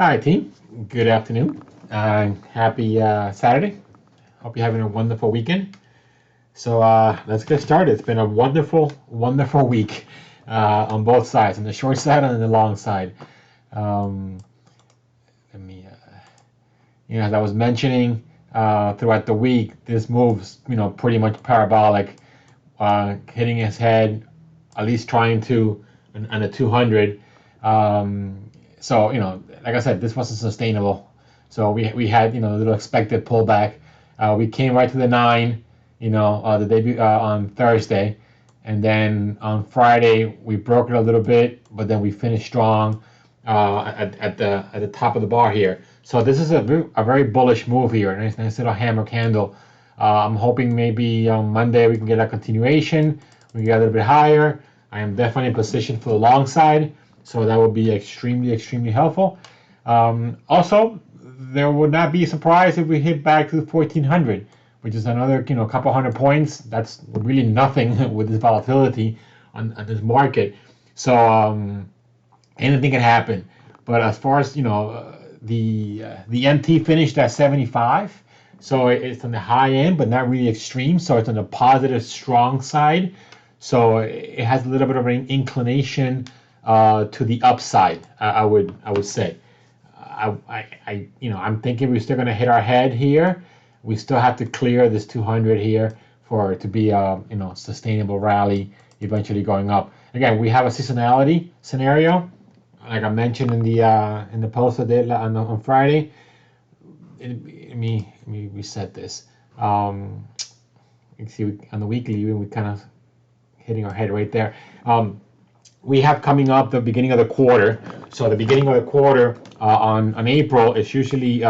Hi, team. Good afternoon. Happy Saturday. Hope you're having a wonderful weekend. So let's get started. It's been a wonderful, wonderful week on both sides, on the short side and on the long side. Um, let me, as I was mentioning throughout the week, this move's pretty much parabolic, hitting his head, at least trying to on the 200. So like I said, this wasn't sustainable. So we had a little expected pullback. We came right to the nine, the debut on Thursday, and then on Friday we broke it a little bit, but then we finished strong at the top of the bar here. So this is a very bullish move here. Nice little hammer candle. I'm hoping maybe on Monday we can get a continuation. We get a little bit higher. I am definitely positioned for the long side, so that would be extremely, extremely helpful. Also, there would not be a surprise if we hit back to 1400, which is another couple hundred points. That's really nothing with this volatility on this market. So anything can happen. But as far as the MT finished at 75, so it's on the high end, but not really extreme. So it's on the positive, strong side. So it has a little bit of an inclination to the upside. I would say. I'm thinking we're still going to hit our head here. We still have to clear this 200 here for it to be a sustainable rally, eventually going up. Again, we have a seasonality scenario, like I mentioned in the post I did on Friday. Let me reset this. You see, on the weekly, we kind of hitting our head right there. We have coming up the beginning of the quarter. So the beginning of the quarter on April is usually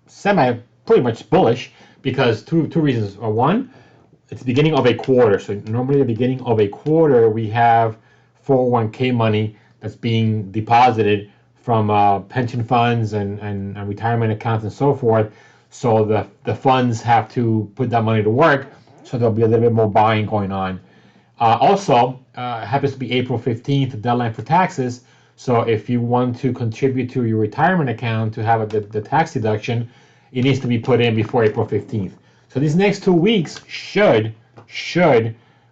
semi pretty much bullish because two reasons. One, it's the beginning of a quarter. So normally the beginning of a quarter we have 401k money that's being deposited from pension funds and retirement accounts and so forth. So the funds have to put that money to work. So there'll be a little bit more buying going on. Also, happens to be April 15th, the deadline for taxes. So if you want to contribute to your retirement account to have the tax deduction, it needs to be put in before April 15th. So these next 2 weeks should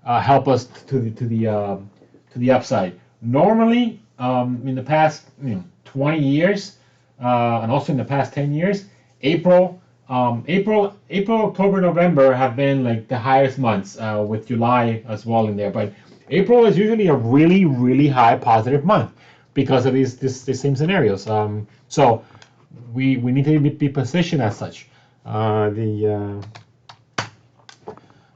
help us to the upside. Normally, in the past 20 years, and also in the past 10 years, April, October, November have been like the highest months, with July as well in there. But April is usually a really, really high positive month because of these same scenarios. So we need to be positioned as such. The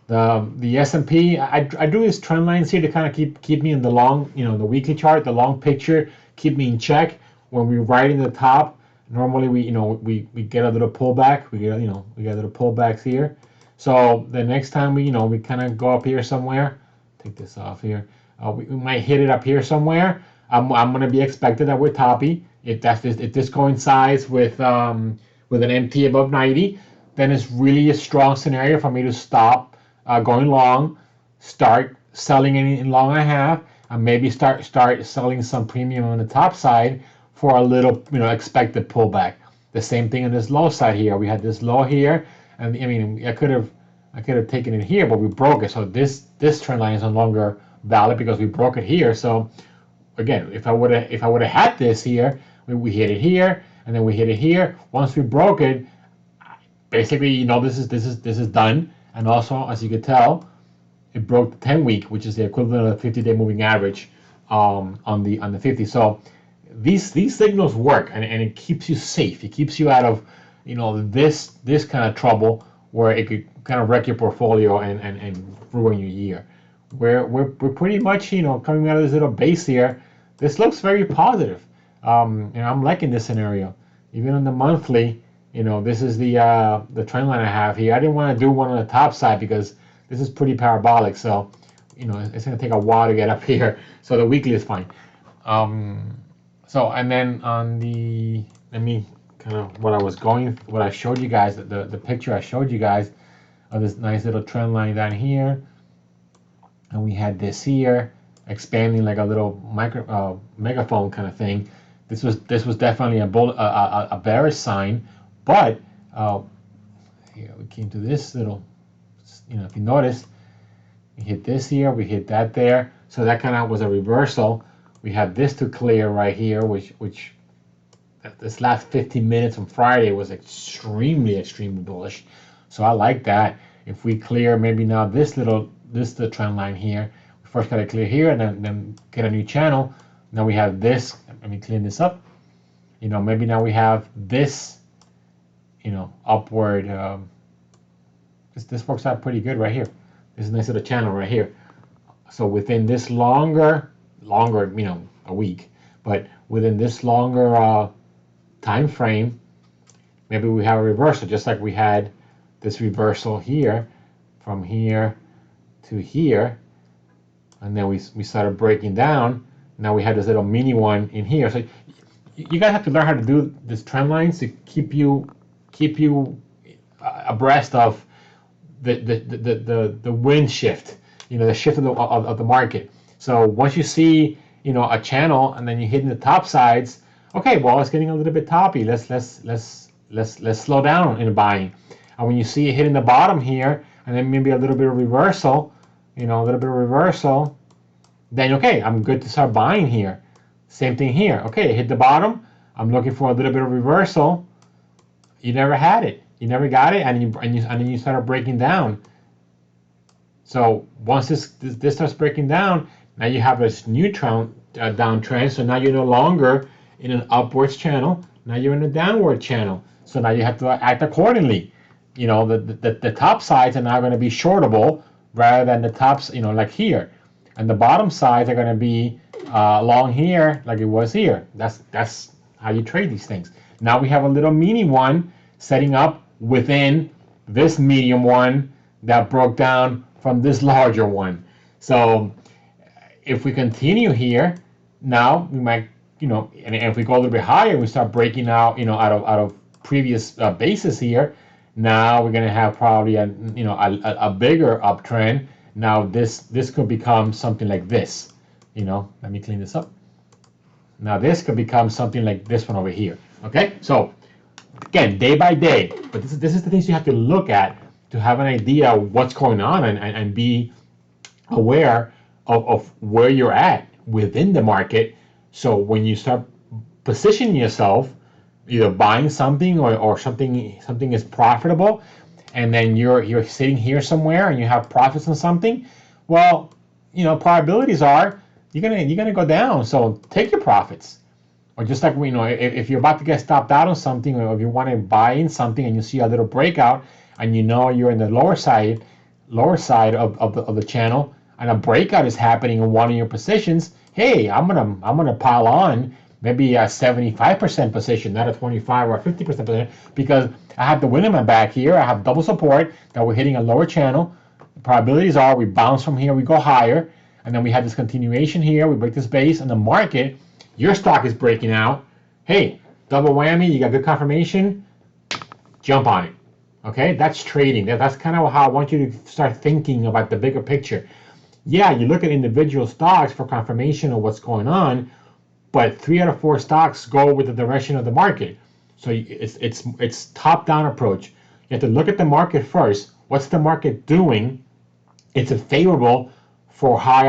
S&P, I do these trend lines here to kind of keep me in the long, the weekly chart, the long picture, keep me in check. When we're right in the top, normally we get a little pullback. We get little pullbacks here. So the next time we kind of go up here somewhere, take this off here. We might hit it up here somewhere. I'm gonna be expected that we're toppy. If this coincides with an MT above 90, then it's really a strong scenario for me to stop going long, start selling in long and a half, and maybe start selling some premium on the top side for a little expected pullback. The same thing on this low side here. We had this low here, and I could have taken it here, but we broke it. So this trend line is no longer valid because we broke it here. So again, if I would have had this here, we hit it here, and then we hit it here. Once we broke it, basically, this is done. And also, as you could tell, it broke the 10-week, which is the equivalent of the 50-day moving average on the 50. So these signals work, and it keeps you safe. It keeps you out of this kind of trouble where it could kind of wreck your portfolio and ruin your year. We're pretty much coming out of this little base here. This looks very positive. I'm liking this scenario. Even on the monthly, this is the trend line I have here. I didn't want to do one on the top side because this is pretty parabolic. So it's going to take a while to get up here. So the weekly is fine. So and then on the let me kind of what I showed you guys, the picture I showed you guys of this nice little trend line down here, and we had this here expanding like a little megaphone kind of thing. This was definitely a bearish sign, but here we came to this little, if you notice, we hit this here, we hit that there, so that kind of was a reversal. We have this to clear right here, which this last 15 minutes on Friday was extremely bullish. So I like that. If we clear maybe now the trend line here, we first got to clear here and then get a new channel. Now we have this. Let me clean this up. Maybe now we have this, upward. This works out pretty good right here. This is a nice little channel right here. So within this longer, a week, but within this longer time frame, maybe we have a reversal, just like we had this reversal here, from here to here, and then we started breaking down. Now we had this little mini one in here. So you guys have to learn how to do these trend lines to keep you abreast of the wind shift, the shift of the market. So once you see a channel and then you hit in the top sides, okay, well, it's getting a little bit toppy. Let's slow down in buying. And when you see it hitting the bottom here, and then maybe a little bit of reversal, then okay, I'm good to start buying here. Same thing here. Okay, hit the bottom. I'm looking for a little bit of reversal. You never had it. You never got it, and then you started breaking down. So once this starts breaking down, now you have this new downtrend. So now you're no longer in an upwards channel. Now you're in a downward channel. So now you have to act accordingly. The top sides are now going to be shortable rather than the tops, like here. And the bottom sides are going to be long here like it was here. That's how you trade these things. Now we have a little mini one setting up within this medium one that broke down from this larger one. So if we continue here, now we might, and if we go a little bit higher, we start breaking out, out of previous bases here. Now we're going to have probably a bigger uptrend. Now this could become something like this. Let me clean this up. Now this could become something like this one over here. Okay, so again, day by day, but this is the things you have to look at to have an idea of what's going on and be aware of where you're at within the market. So when you start positioning yourself, either buying something or something is profitable, and then you're sitting here somewhere and you have profits on something, well, probabilities are you're gonna go down. So take your profits. Or just like if you're about to get stopped out on something, or if you want to buy in something and you see a little breakout and you're in the lower side of the channel, and a breakout is happening in one of your positions, hey, I'm gonna pile on maybe a 75% position, not a 25 or a 50% position, because I have the wind in my back here. I have double support that we're hitting a lower channel. The probabilities are we bounce from here, we go higher, and then we have this continuation here. We break this base, and the market, your stock is breaking out. Hey, double whammy, you got good confirmation, jump on it. Okay, that's trading. That's kind of how I want you to start thinking about the bigger picture. Yeah, you look at individual stocks for confirmation of what's going on, but 3 out of 4 stocks go with the direction of the market. So it's top-down approach. You have to look at the market first. What's the market doing? Is it favorable for how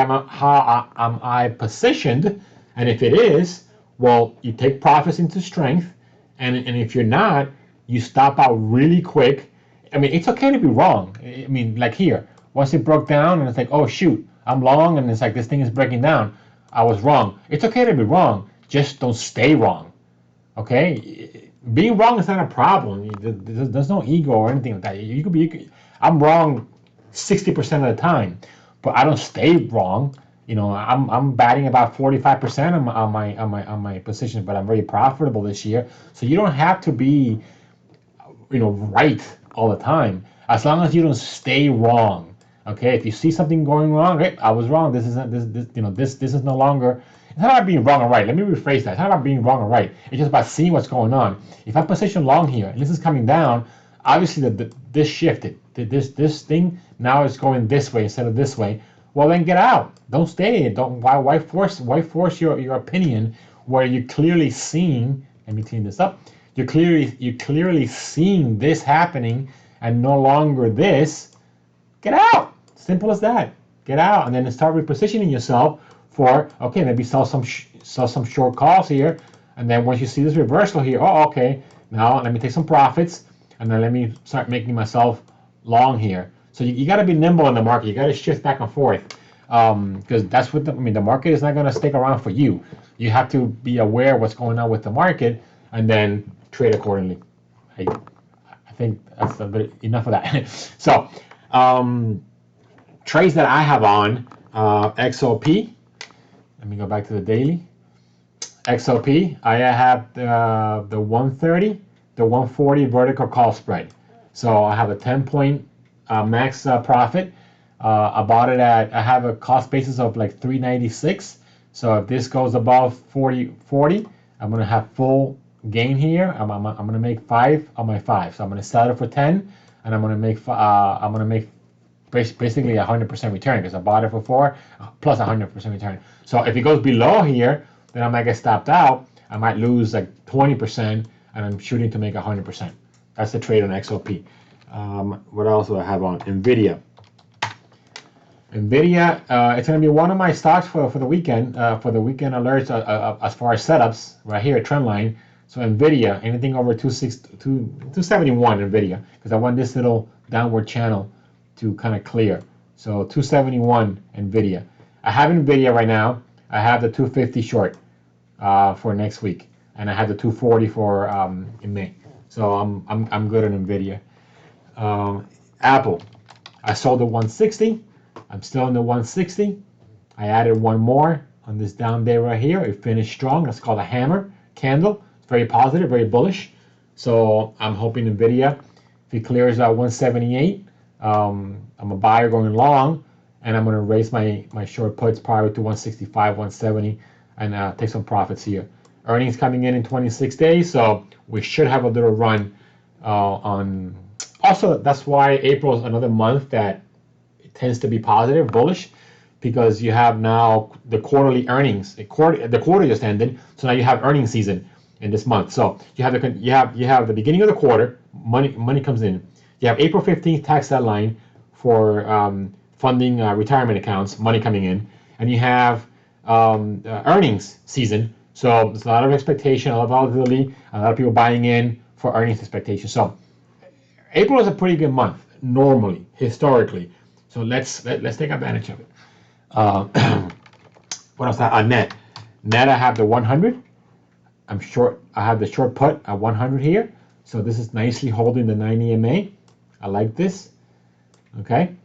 am I positioned? And if it is, well, you take profits into strength. And if you're not, you stop out really quick. I mean, it's okay to be wrong. I mean, like here, once it broke down and it's like, oh, shoot, I'm long, and it's like this thing is breaking down. I was wrong. It's okay to be wrong. Just don't stay wrong. Okay? Being wrong is not a problem. There's no ego or anything like that. I'm wrong 60% of the time, but I don't stay wrong. I'm batting about 45% on my position, but I'm very profitable this year. So you don't have to be, right all the time, as long as you don't stay wrong. Okay, if you see something going wrong, hey, I was wrong. This is no longer. It's not about being wrong or right. Let me rephrase that. It's not about being wrong or right. It's just about seeing what's going on. If I'm positioned long here and this is coming down, obviously this shifted. This thing now is going this way instead of this way. Well, then get out. Don't stay. Why force your opinion where you're clearly seeing, let me clean this up, you're clearly seeing this happening and no longer this, get out. Simple as that. Get out and then start repositioning yourself for, okay, maybe sell some short calls here, and then once you see this reversal here, oh, okay, now let me take some profits, and then let me start making myself long here. So you got to be nimble in the market. You got to shift back and forth, because that's what the market is not going to stick around for you. You have to be aware of what's going on with the market and then trade accordingly. I think that's enough of that. So trades that I have on XOP. Let me go back to the daily. XOP, I have the 130, the 140 vertical call spread. So I have a 10-point max profit. I bought it at, I have a cost basis of like 396. So if this goes above 40, I'm going to have full gain here. I'm going to make 5 on my 5. So I'm going to sell it for 10, and I'm going to make basically 100% return, because I bought it for 4 plus 100% return. So if it goes below here, then I might get stopped out. I might lose like 20%, and I'm shooting to make 100%. That's the trade on XOP. What else do I have on? NVIDIA. NVIDIA, it's going to be one of my stocks for the weekend alerts as far as setups right here at Trendline. So NVIDIA, anything over 271 NVIDIA, because I want this little downward channel to kind of clear. So 271 NVIDIA. I have NVIDIA right now. I have the 250 short for next week, and I have the 240 for in May. So I'm good on NVIDIA. Apple, I sold the 160. I'm still in the 160. I added one more on this down day right here. It finished strong. That's called a hammer candle. It's very positive, very bullish. So I'm hoping NVIDIA, if it clears out 178, I'm a buyer going long, and I'm going to raise my short puts probably to 165, 170, and take some profits here. Earnings coming in 26 days, so we should have a little run on. Also, that's why April is another month that it tends to be positive, bullish, because you have now the quarterly earnings. The quarter just ended, so now you have earnings season in this month. So you have the beginning of the quarter, money comes in. You have April 15th tax deadline for funding retirement accounts, money coming in, and you have earnings season. So there's a lot of expectation, a lot of volatility, a lot of people buying in for earnings expectation. So April is a pretty good month normally, historically. So let's take advantage of it. What else? Net, I have the 100. I'm short. I have the short put at 100 here. So this is nicely holding the 90 MA. I like this. Okay.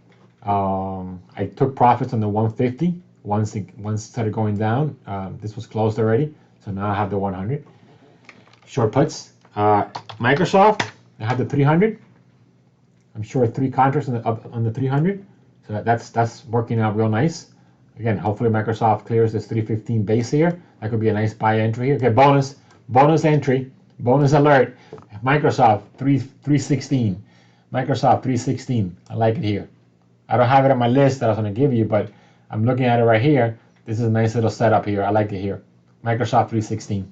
I took profits on the 150 once it started going down. This was closed already, so now I have the 100. Short puts. Microsoft, I have the 300. I'm short 3 contracts on the 300, so that's working out real nice. Again, hopefully Microsoft clears this 315 base here. That could be a nice buy entry here. Okay, bonus entry, bonus alert. Microsoft 316. Microsoft 316. I like it here. I don't have it on my list that I was going to give you, but I'm looking at it right here. This is a nice little setup here. I like it here. Microsoft 316.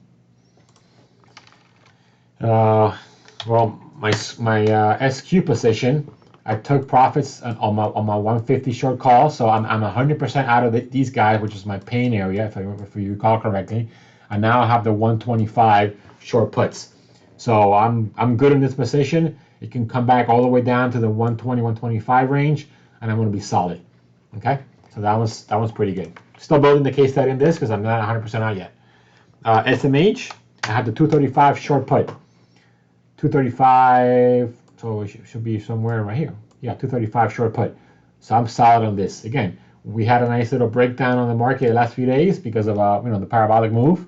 Well, my SQ position, I took profits on my 150 short call, so I'm 100% out of these guys, which is my pain area, if you recall correctly. And now I have the 125 short puts. So I'm good in this position. It can come back all the way down to the 120, 125 range, and I'm going to be solid. Okay, so that was pretty good. Still building the case study in this because I'm not 100% out yet. SMH, I have the 235 short put. 235, so it should be somewhere right here. Yeah, 235 short put. So I'm solid on this. Again, we had a nice little breakdown on the market the last few days because of the parabolic move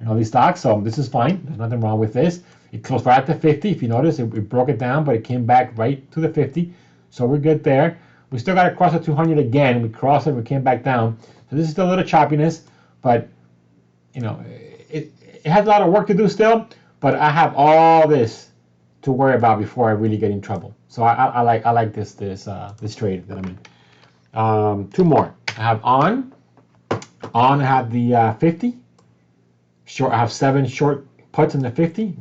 in all these stocks. So this is fine. There's nothing wrong with this. It closed right at the 50. If you notice, it broke it down, but it came back right to the 50. So we're good there. We still got to cross the 200 again. We crossed it. We came back down. So this is still a little choppiness, but it has a lot of work to do still. But I have all this to worry about before I really get in trouble. So I like this trade that I'm in. 2 more. I have on. I have the 50. short. I have 7 short puts in the 50.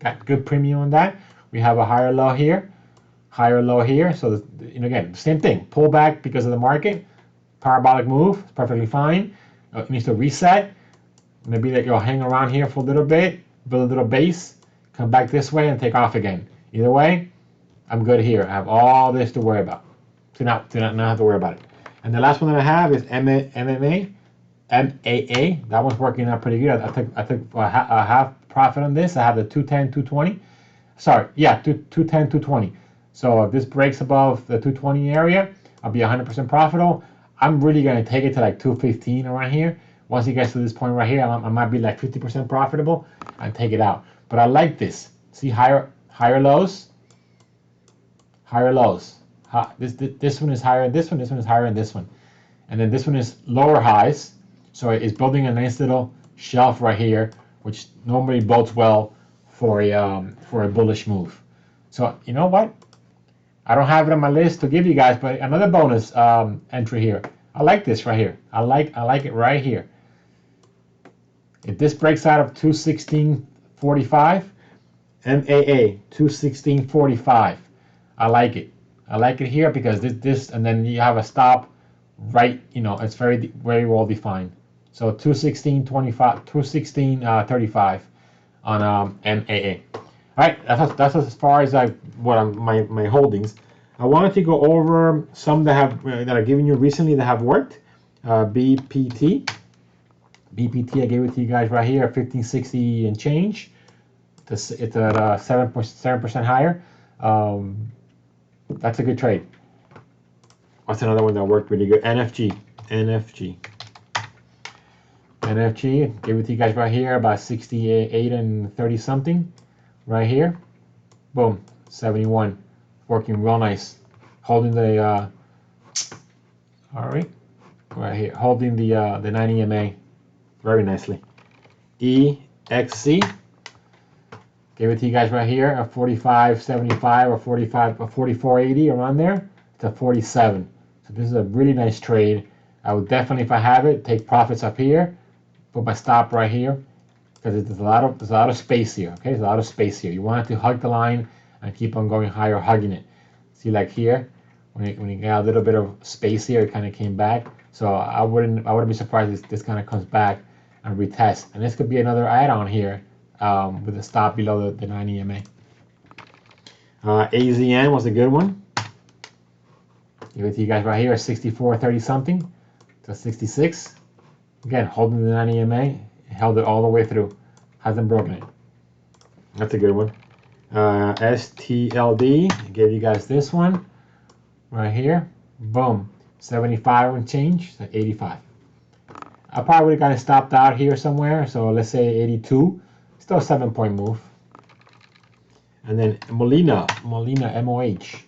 Got good premium on that. We have a higher low here, higher low here. So again, same thing. Pull back because of the market. Parabolic move. It's perfectly fine. It needs to reset. Maybe that you'll hang around here for a little bit, build a little base, come back this way and take off again. Either way, I'm good here. I have all this to worry about. Do not have to worry about it. And the last one that I have is MAA. That one's working out pretty good. I took a half profit on this. I have the 210, 220. Sorry, yeah, 210, 220. So if this breaks above the 220 area, I'll be 100% profitable. I'm really going to take it to like 215 around here. Once it gets to this point right here, I might be like 50% profitable and take it out. But I like this. See higher lows, higher lows. This one is higher, this one is higher, and this one. And then this one is lower highs. So it's building a nice little shelf right here, which normally bodes well for a bullish move. So you know what? I don't have it on my list to give you guys, but another bonus entry here. I like this right here. I like it right here. If this breaks out of 216.45, MAA 216.45, I like it. I like it here because this, and then you have a stop right. It's very well defined. So 216.25, 216.35 on MAA. All right, that's as far as my holdings. I wanted to go over some that I've given you recently that have worked. BPT. BPT, I gave it to you guys right here, 1560 and change. It's at 7% higher. That's a good trade. What's another one that worked really good? NFG, gave it to you guys right here, about 68 and 30 something. Right here, boom, 71, working real nice. Holding the, all right here, holding the 9 EMA very nicely. EXC, gave it to you guys right here, a 45.75 or 44.80 around there. It's a 47. So this is a really nice trade. I would definitely, if I have it, take profits up here, put my stop right here, because there's a lot of space here. Okay, there's a lot of space here. You want it to hug the line and keep on going higher, hugging it. See, like here, when you get a little bit of space here, it kind of came back. So I wouldn't be surprised if this kind of comes back and retest. And this could be another add-on here with a stop below the 9 EMA. AZN was a good one. Give it to you guys right here, 64.30 something to 66. Again, holding the 9 EMA. Held it all the way through. Hasn't broken it. That's a good one. STLD. Gave you guys this one right here. Boom. 75 and change to 85. I probably would have kind of stopped out here somewhere. So let's say 82. Still a 7-point move. And then Molina MOH.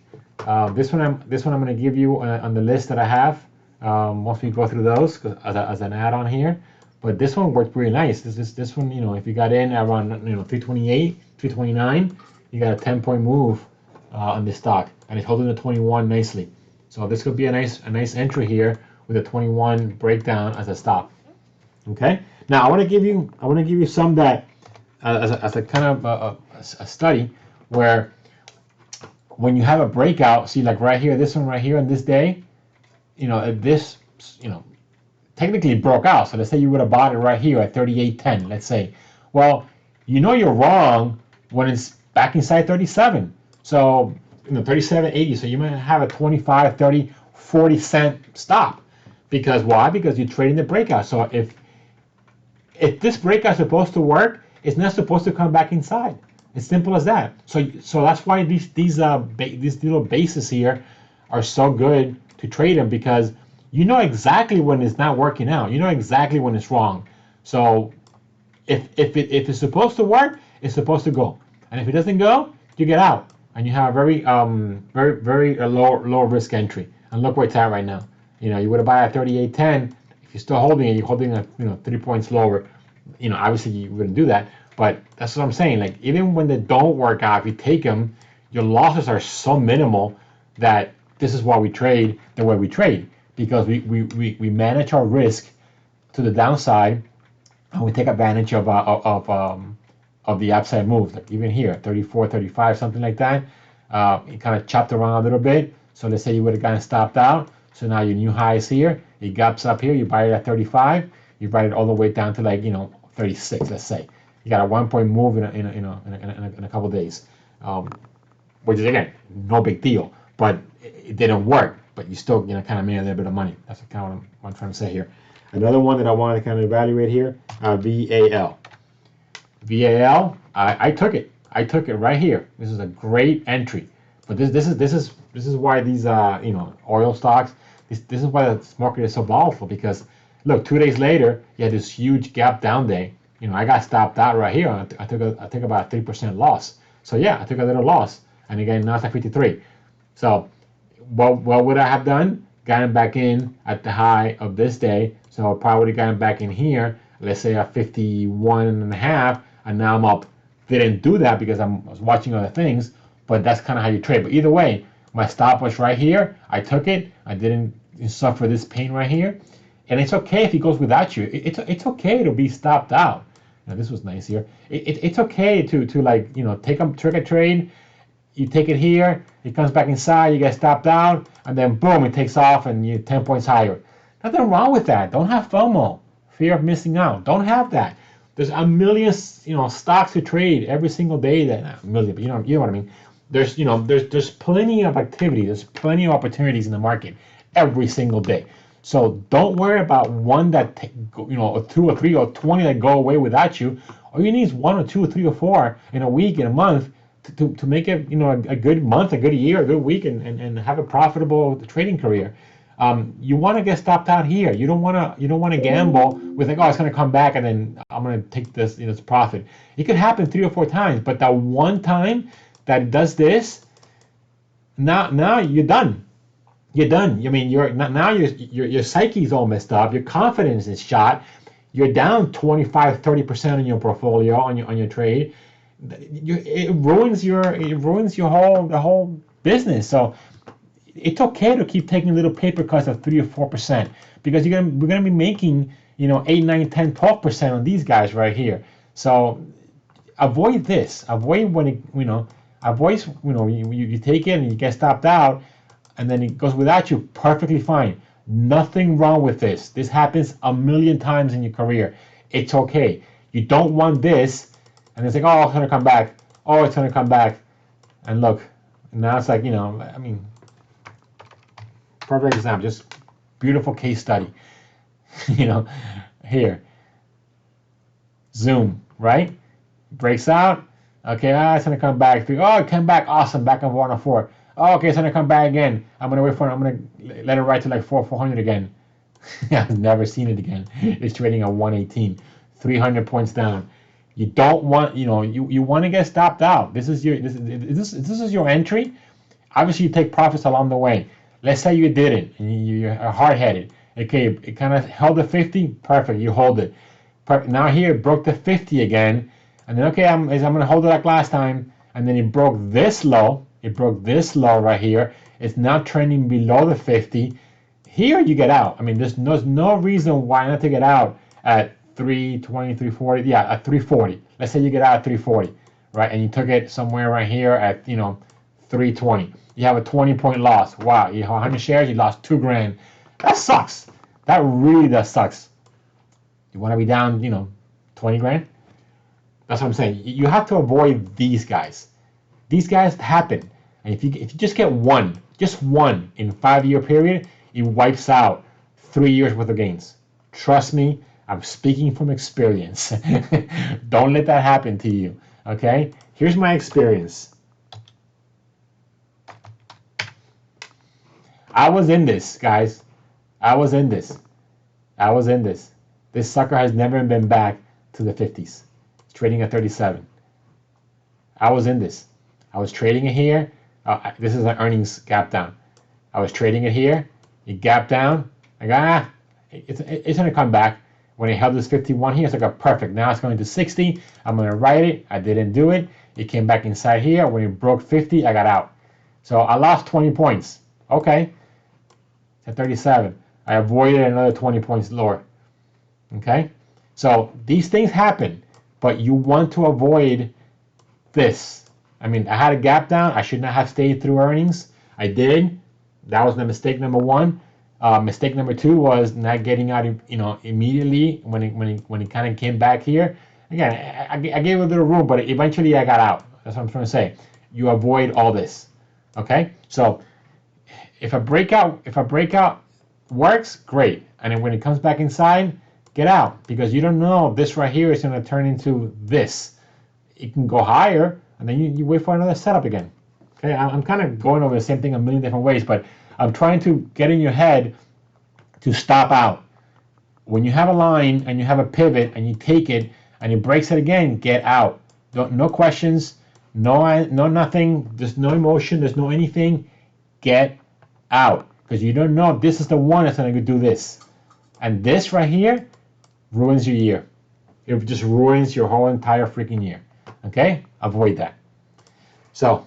This one I'm going to give you on the list that I have. Once we go through those as an add-on here. But this one worked really nice. This one, if you got in around 328, 329, you got a 10-point move on this stock, and it's holding the 21 nicely. So this could be a nice entry here with a 21 breakdown as a stop. Okay. Now I want to give you some that as a kind of a study where when you have a breakout, see like right here, this one right here on this day, this technically broke out. So let's say you would have bought it right here at 38.10, let's say. Well, you're wrong when it's back inside 37. So, 37.80. So you might have a 25, 30, 40 cent stop. Because why? Because you're trading the breakout. So if this breakout is supposed to work, it's not supposed to come back inside. It's simple as that. So that's why these little bases here are so good to trade them, because you know exactly when it's not working out. You know exactly when it's wrong. So if it's supposed to work, it's supposed to go. And if it doesn't go, you get out, and you have a very low risk entry. And look where it's at right now. You would have bought at 38.10. If you're still holding it, you're holding it 3 points lower. Obviously you wouldn't do that. But that's what I'm saying. Like, even when they don't work out, if you take them, your losses are so minimal that this is why we trade the way we trade, because we manage our risk to the downside and we take advantage of the upside moves, like even here, 34, 35, something like that. It kind of chopped around a little bit. So let's say you would have gotten stopped out. So now your new high is here. It gaps up here. You buy it at 35. You buy it all the way down to, like, 36. Let's say you got a 1 point move in a couple days, which is, again, no big deal. But it didn't work. But you still kind of made a little bit of money. That's kind of what I'm trying to say here. Another one that I wanted to kind of evaluate here, VAL. VAL, I took it. I took it right here. This is a great entry. But this is why these oil stocks. This is why the market is so volatile, because look, 2 days later you had this huge gap down day. I got stopped out right here. I took about a 3% loss. So yeah, I took a little loss, and again now it's at 53. So what would I have done? Gotten back in at the high of this day. So I probably would have gotten back in here, let's say at 51.5, and now I'm up. Didn't do that because I was watching other things, but that's kind of how you trade. But either way, my stop was right here. I took it. I didn't suffer this pain right here. And it's okay if he goes without you. It's okay to be stopped out. Now, this was nice here. It's okay to like, take a trick a trade. You take it here, it comes back inside, you get stopped out, and then boom, it takes off and you're 10 points higher. Nothing wrong with that. Don't have FOMO, fear of missing out. Don't have that. There's a million, stocks to trade every single day. That not a million, but you know what I mean. There's plenty of activity. There's plenty of opportunities in the market every single day. So don't worry about one that or 2 or 3 or 20 that go away without you. All you need is 1 or 2 or 3 or 4 in a week, in a month, to make it a good month, a good year, a good week, and have a profitable trading career. You want to get stopped out here. You don't want to gamble with like, oh, it's going to come back and then I'm going to take this this profit. It could happen 3 or 4 times, but that one time that it does this, now you're done. You're done. I mean, your psyche's all messed up. Your confidence is shot. You're down 25-30% on your portfolio, on your trade. It ruins your whole business. So it's okay to keep taking little paper cuts of 3 or 4%, because we're gonna be making 8, 9, 10, 12% on these guys right here. So avoid this. Avoid when it avoid you take it and you get stopped out, and then it goes without you. Perfectly fine. Nothing wrong with this. This happens a million times in your career. It's okay. You don't want this. And it's like, oh, it's going to come back. Oh, it's going to come back. And look, now it's like, I mean, perfect example, just beautiful case study. Here. Zoom, right? Breaks out. Okay, it's going to come back. Oh, it came back. Awesome. Back on 104. Oh, okay, it's going to come back again. I'm going to wait for it. I'm going to let it ride to like 400 again. I've never seen it again. It's trading at 118. 300 points down. You don't want, you want to get stopped out. This is your entry. Obviously, you take profits along the way. Let's say you didn't, and you're hard-headed. Okay, it kind of held the 50. Perfect, you hold it. Perfect. Now here, it broke the 50 again, and then okay, I'm going to hold it like last time, and then it broke this low. It broke this low right here. It's now trending below the 50. Here you get out. I mean, there's no reason why not to get out at 320, 340, yeah, at 340. Let's say you get out at 340, right? And you took it somewhere right here at 320. You have a 20-point loss. Wow, you have 100 shares, you lost $2,000. That sucks. That really does sucks. You want to be down, 20 grand? That's what I'm saying. You have to avoid these guys. These guys happen, and if you just get just one in 5-year period, it wipes out 3 years worth of gains. Trust me. I'm speaking from experience. Don't let that happen to you, okay? Here's my experience. I was in this, guys. I was in this. This sucker has never been back to the 50s. It's trading at 37. I was in this. I was trading it here. This is an earnings gap down. I was trading it here. It gapped down. It's going to come back. When it held this 51 here, it's like a perfect. Now it's going to 60. I'm going to write it. I didn't do it. It came back inside here. When it broke 50, I got out. So I lost 20 points. Okay. It's at 37. I avoided another 20 points lower. Okay. So these things happen, but you want to avoid this. I mean, I had a gap down. I should not have stayed through earnings. I did. That was the mistake number one. Mistake number two was not getting out, immediately when it kind of came back here. Again, I gave a little room, but eventually I got out. That's what I'm trying to say. You avoid all this. Okay, so if a breakout works, great. And then when it comes back inside, get out, because you don't know this right here is going to turn into this. It can go higher, and then you wait for another setup again. Okay, I'm kind of going over the same thing a million different ways, but I'm trying to get in your head to stop out. When you have a line and you have a pivot and you take it and it breaks it again, get out. No questions, no nothing, there's no emotion, there's no anything. Get out, because you don't know if this is the one that's going to do this. And this right here ruins your year. It just ruins your whole entire freaking year. Okay? Avoid that. So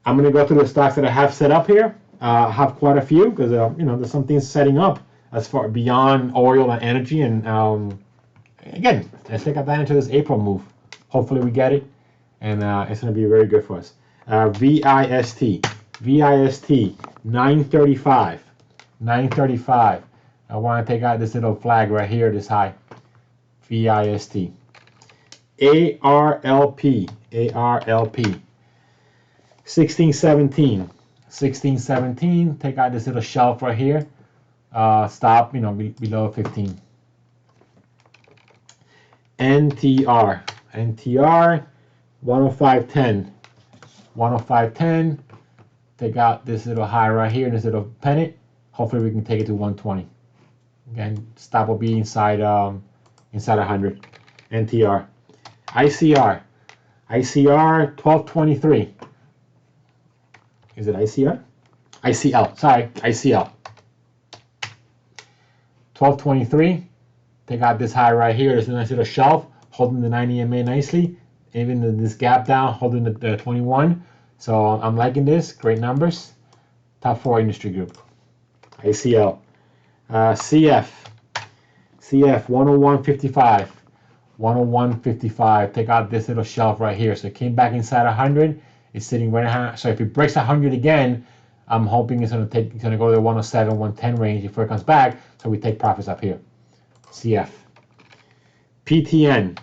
I'm going to go through the stocks that I have set up here. I have quite a few because there's some things setting up as far beyond oil and energy. And again, let's take advantage of this April move. Hopefully we get it, and it's going to be very good for us. VIST 935. I want to take out this little flag right here, this high. VIST. ARLP 1617. Take out this little shelf right here. Stop, below 15. NTR 105.10. Take out this little high right here, this little pennant. Hopefully we can take it to 120. Again, stop will be inside 100. NTR. ICR 1223. Is it ICR? ICL. Sorry, ICL. 1223. Take out this high right here. There's a nice little shelf holding the 90 EMA nicely. Even this gap down holding the 21. So I'm liking this. Great numbers. Top 4 industry group. ICL. CF 101.55. 101.55. Take out this little shelf right here. So it came back inside 100. It's sitting right now. So if it breaks 100 again, I'm hoping it's going to go to the 107, 110 range before it comes back. So we take profits up here. CF. PTN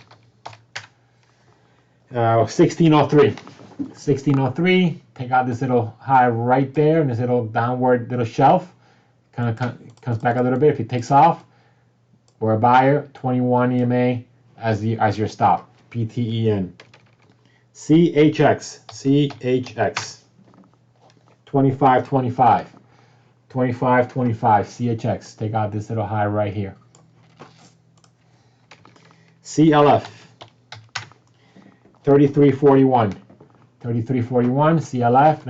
1603. 1603. Take out this little high right there and this little downward little shelf. Kind of comes back a little bit. If it takes off, we're a buyer. 21 EMA as your stop. PTEN. CHX 25.25. 25.25. CHX. Take out this little high right here. CLF 33.41. 33.41. CLF.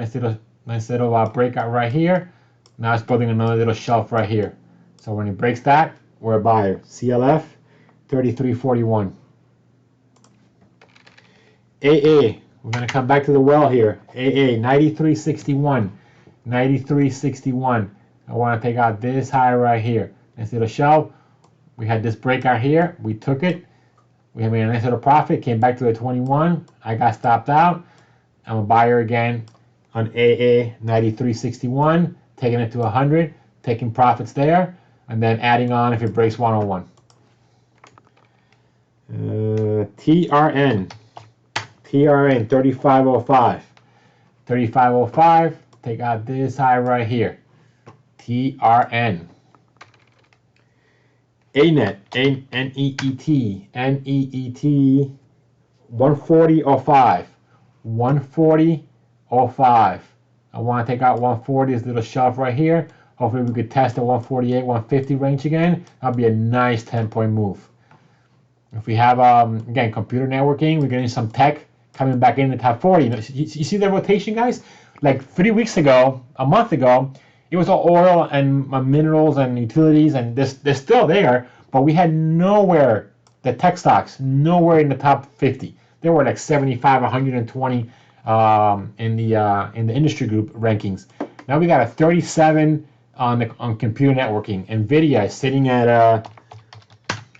Nice little breakout right here. Now it's building another little shelf right here. So when it breaks that, we're a buyer. CLF 33.41. AA. We're going to come back to the well here. AA 93.61. 93.61. I want to take out this high right here. Nice little shelf. We had this breakout here. We took it. We made a nice little profit. Came back to the 21. I got stopped out. I'm a buyer again on AA 93.61. Taking it to 100. Taking profits there. And then adding on if it breaks 101. TRN 35.05. 35.05. Take out this high right here. TRN. ANET, N-E-E-T, 140.05. 140.05. I want to take out 140, this little shelf right here. Hopefully we could test the 148, 150 range again. That'll be a nice 10-point move. If we have, again, computer networking, we're getting some tech coming back in the top 40. You see the rotation, guys? Like 3 weeks ago, a month ago, it was all oil and minerals and utilities, and they're still there, but we had nowhere, the tech stocks, nowhere in the top 50. They were like 75, 120 in the industry group rankings. Now we got a 37 on computer networking. NVIDIA is sitting at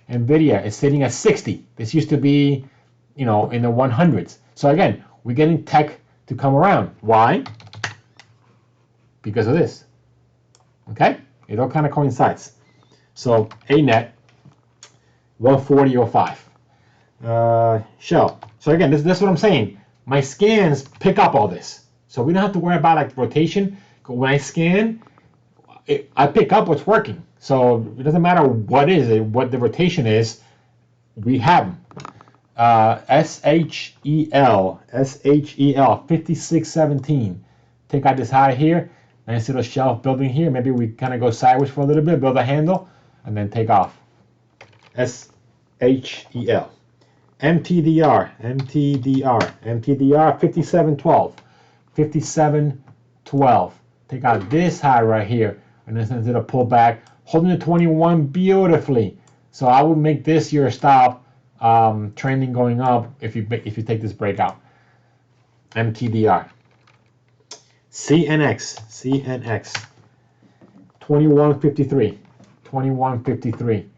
NVIDIA is sitting at 60. This used to be, in the 100s. So again, we're getting tech to come around. Why? Because of this. Okay? It all kind of coincides. So ANET 140.05. Shell. So again, this is what I'm saying. My scans pick up all this. So we don't have to worry about like rotation. When I scan, I pick up what's working. So it doesn't matter what the rotation is, we have them. SHEL 5617. Take out this high here. Nice little shelf building here. Maybe we kind of go sideways for a little bit, build a handle, and then take off. SHEL. MTDR 5712. 5712. Take out this high right here, and then send it a pull back, holding the 21 beautifully. So I will make this your stop, trending going up if you take this breakout. MTDR. CNX 2153. 2153.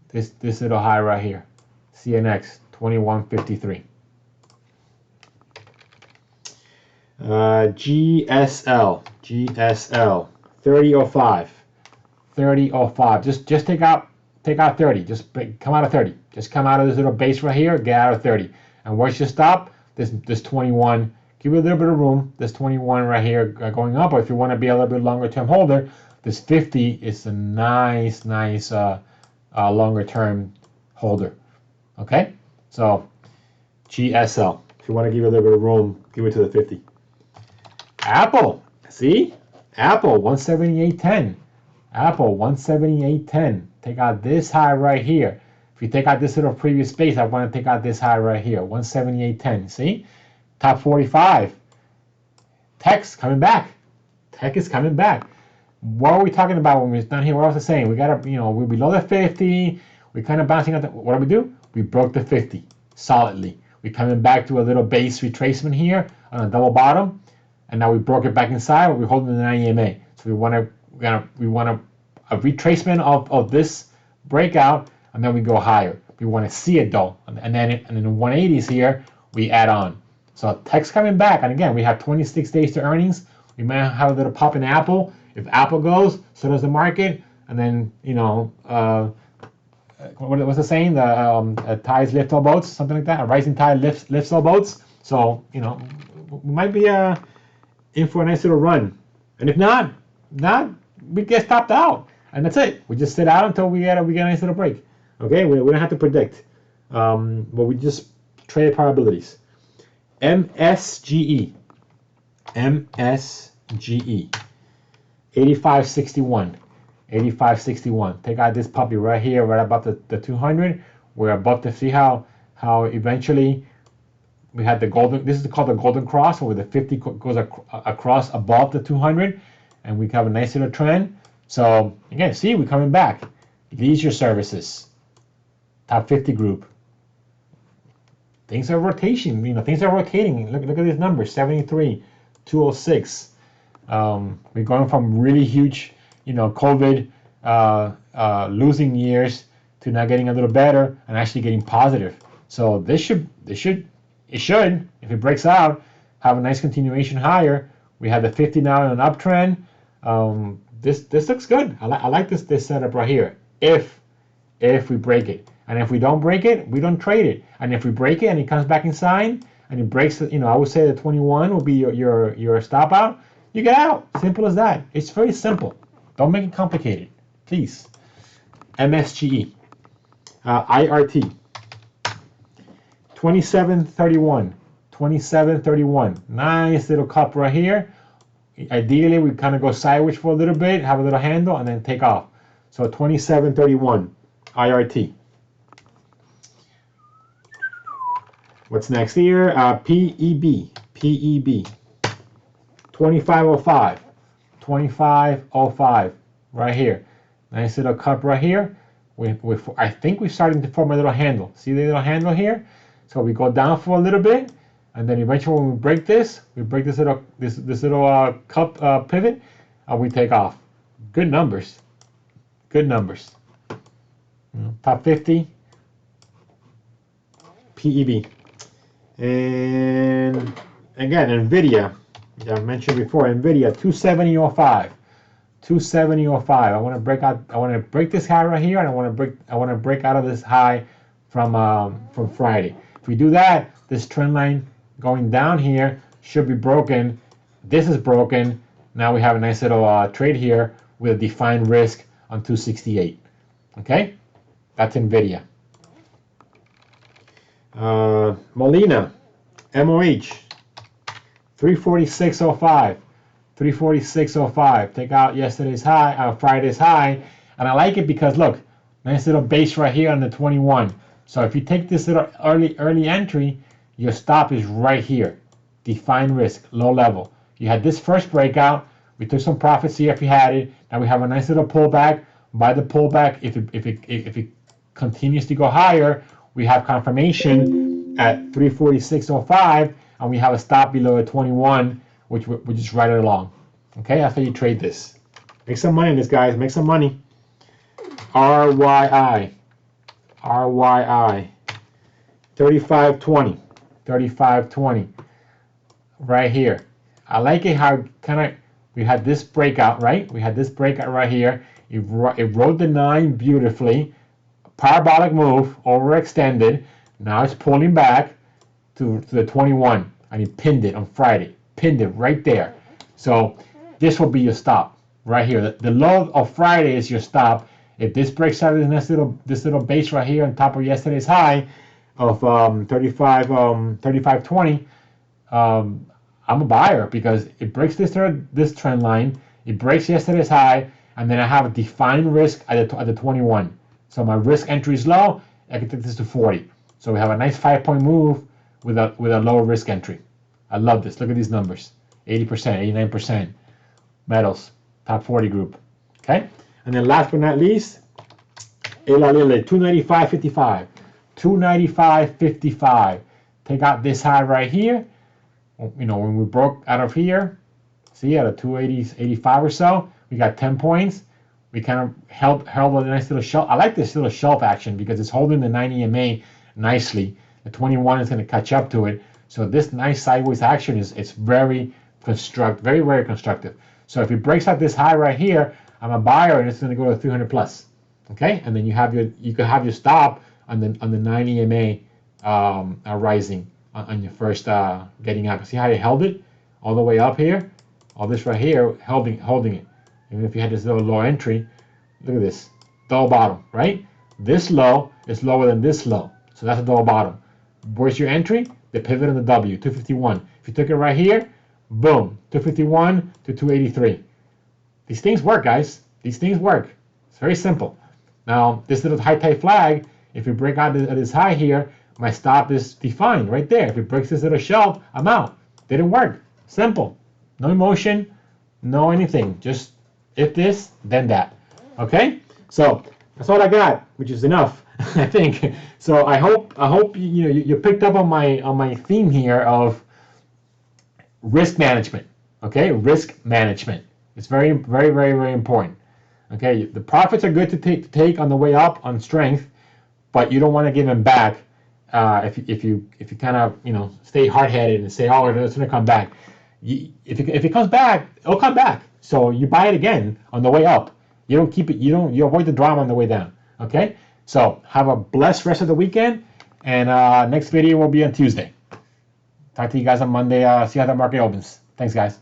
This little high right here. CNX 2153. GSL 3005. 3005. Just take out 30. Just come out of 30. Just come out of this little base right here. Get out of 30. And where's your stop? This 21. Give it a little bit of room. This 21 right here going up. Or if you want to be a little bit longer term holder, this 50 is a nice longer term holder. Okay. So GSL. If you want to give it a little bit of room, give it to the 50. Apple. See? Apple 178.10. Apple 178.10. Take out this high right here. If you take out this little previous space, I want to take out this high right here. 178.10. See? Top 45. Tech's coming back. Tech is coming back. What are we talking about when we're down here? What else is saying? We got to, we're below the 50. We're kind of bouncing out. What do? We broke the 50 solidly. We're coming back to a little base retracement here on a double bottom. And now we broke it back inside, but we're holding the 9 EMA. So we want a retracement of this breakout, and then we go higher. We want to see it though, and then in the 180s here we add on. So tech's coming back, and again we have 26 days to earnings. We might have a little pop in Apple. If Apple goes, so does the market, and then what's the saying? The tides lift all boats, something like that. A rising tide lifts all boats. So we might be in for a nice little run, and if not, we get stopped out, and that's it. We just sit out until we get a nice little break. Okay, we don't have to predict, but we just trade probabilities. MSGE 8561. Take out this puppy right here, right above the 200. We're about to see how eventually we had the golden. This is called the golden cross, where the 50 goes across above the 200, and we have a nice little trend. So again, see, we're coming back. Leisure services, top 50 group. Things are rotation. Things are rotating. Look at these numbers: 73, 206. We're going from really huge, COVID losing years to now getting a little better and actually getting positive. So this should, if it breaks out, have a nice continuation higher. We have the 50 now in an uptrend. This looks good. I like this setup right here. If we break it, and if we don't break it, we don't trade it. And if we break it and it comes back inside and it breaks, I would say the 21 will be your stop out. You get out. Simple as that. It's very simple. Don't make it complicated, please. MSGE, IRT. 2731. 2731. Nice little cup right here. Ideally, we kind of go sideways for a little bit, have a little handle, and then take off. So 2731, IRT. What's next here? PEB. 2505. 2505. Right here. Nice little cup right here. I think we're starting to form a little handle. See the little handle here? So we go down for a little bit, and then eventually when we break this little cup pivot, and we take off. Good numbers. Good numbers. Top 50 PEV. And again, NVIDIA, I mentioned before, NVIDIA 270.05. 270.05. I want to break this high right here, and I want to break out of this high from Friday. If we do that, this trend line going down here should be broken. This is broken. Now we have a nice little trade here with a defined risk on 268. Okay, that's NVIDIA. Molina, MOH, 346.05. 346.05. Take out yesterday's high, Friday's high, and I like it because look, nice little base right here on the 21. So if you take this little early entry, your stop is right here. Defined risk, low level. You had this first breakout. We took some profits here if you had it. Now we have a nice little pullback. By the pullback, if it continues to go higher, we have confirmation at 346.05, and we have a stop below at 21, which we just ride it along. Okay, that's how you trade this. Make some money on this, guys. Make some money. RYI. 35.20. 35.20. Right here. I like it how we had this breakout, right? We had this breakout right here. It rode the 9 beautifully. Parabolic move, overextended. Now it's pulling back to the 21, and he pinned it on Friday. Pinned it right there. So this will be your stop right here. The low of Friday is your stop. If this breaks out of this little base right here on top of yesterday's high of 35.20, I'm a buyer because it breaks this trend line. It breaks yesterday's high, and then I have a defined risk at the 21. So my risk entry is low. I can take this to 40. So we have a nice 5-point move with a low risk entry. I love this. Look at these numbers. 80%, 89%. Metals, top 40 group. Okay? And then last but not least, El Alile, 295.55. 295.55. Take out this high right here. You know, when we broke out of here, see, at a 280.85 or so, we got 10 points. We kind of held a nice little shelf. I like this little shelf action because it's holding the 9 EMA nicely. The 21 is going to catch up to it. So this nice sideways action it's very constructive, very constructive. So if it breaks out this high right here, I'm a buyer, and it's going to go to 300 plus. Okay, and then you can have your stop on the 9 EMA rising on your first getting up. See how you held it all the way up here, all this right here, holding it. Even if you had this little low entry, look at this double bottom, right? This low is lower than this low, so that's a double bottom. Where's your entry? The pivot on the W, 251. If you took it right here, boom, 251 to 283. These things work, guys. These things work. It's very simple. Now, this little high tie flag, if you break out at this high here, my stop is defined right there. If it breaks this little shelf, I'm out. Didn't work. Simple. No emotion, no anything. Just if this, then that. Okay? So that's all I got, which is enough, I think. So I hope you picked up on my theme here of risk management. Okay? Risk management. It's very important. Okay? The profits are good to take on the way up on strength, but you don't want to give them back if you kind of stay hard-headed and say, oh, it's going to come back. If it comes back, it'll come back. So you buy it again on the way up. You don't keep it. You avoid the drama on the way down. Okay. So have a blessed rest of the weekend, and next video will be on Tuesday. Talk to you guys on Monday. See how the market opens. Thanks, guys.